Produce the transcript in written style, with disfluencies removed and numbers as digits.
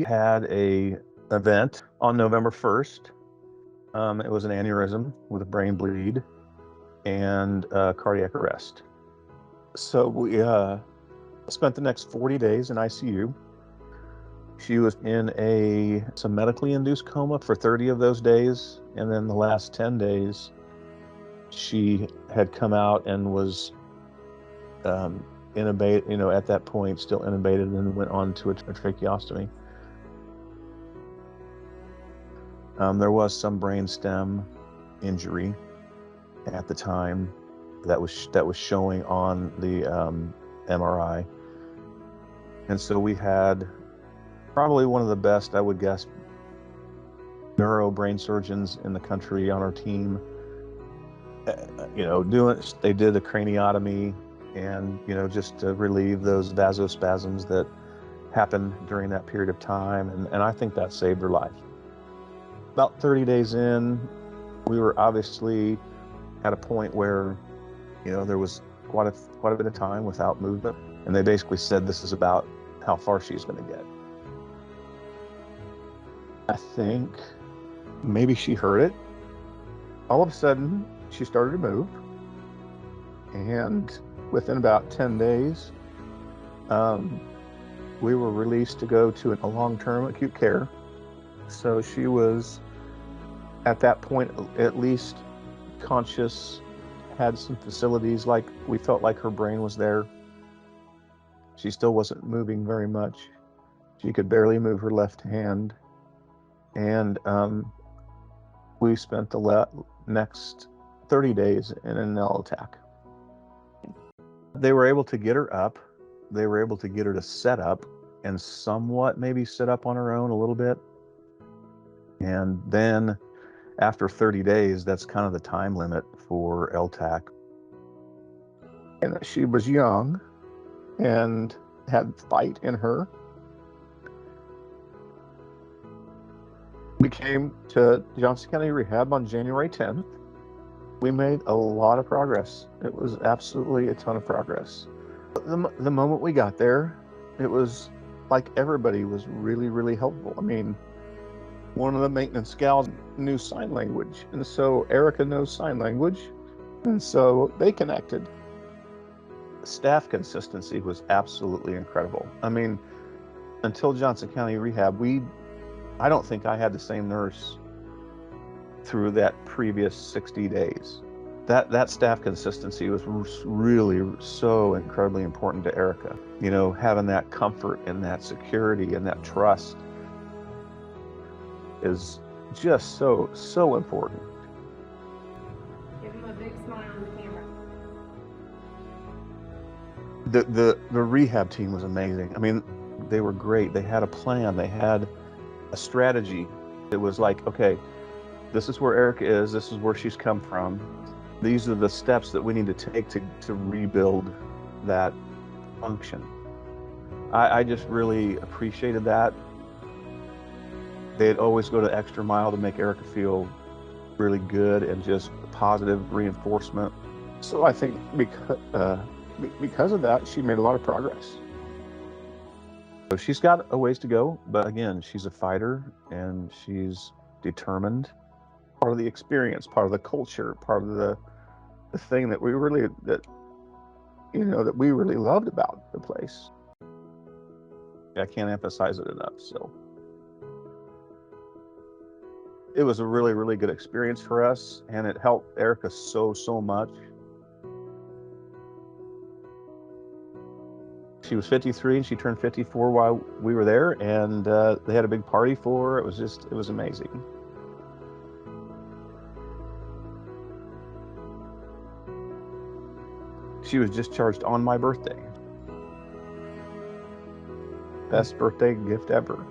had a event on November 1st. It was an aneurysm with a brain bleed and cardiac arrest. So we spent the next 40 days in ICU. She was in some medically induced coma for 30 of those days, and then the last 10 days she had come out and was intubated, at that point still intubated, and went on to a tracheostomy. There was some brainstem injury at the time that was showing on the MRI, and so we had probably one of the best, I would guess, neuro brain surgeons in the country on our team. They did a craniotomy, and just to relieve those vasospasms that happened during that period of time, and I think that saved her life. About 30 days in, we were obviously at a point where there was quite a bit of time without movement, and they basically said this is about how far she's going to get. I think maybe she heard it. All of a sudden, she started to move, and within about 10 days, we were released to go to a long-term acute care. So she was, at that point, at least conscious, had some facilities, like we felt like her brain was there. She still wasn't moving very much. She could barely move her left hand. And we spent the next 30 days in an L-TAC. They were able to get her up. They were able to get her to set up and somewhat maybe sit up on her own a little bit. And then after 30 days, that's kind of the time limit for L-TAC. And she was young and had fight in her. We came to Johnson County Rehab on January 10th. We made a lot of progress. It was absolutely a ton of progress. The moment we got there, it was like everybody was really, really helpful. I mean, one of the maintenance gals knew sign language, and so Erika knows sign language, and so they connected. Staff consistency was absolutely incredible. I mean, until Johnson County Rehab, I don't think I had the same nurse through that previous 60 days. That staff consistency was really so incredibly important to Erika. Having that comfort and that security and that trust is just so important. Give him a big smile on the camera. The rehab team was amazing. I mean, they were great. They had a plan. They had a strategy. It was like, okay, this is where Erika is. This is where she's come from. These are the steps that we need to take to rebuild that function. I just really appreciated that. They'd always go the extra mile to make Erika feel really good and just positive reinforcement. So I think because of that, she made a lot of progress. So she's got a ways to go, but again, she's a fighter and she's determined. Part of the experience, part of the culture, part of the thing that we really loved about the place. I can't emphasize it enough. So it was a really, really good experience for us, and it helped Erika so much. She was 53 and she turned 54 while we were there, and they had a big party for her. It was amazing. She was discharged on my birthday. Best birthday gift ever.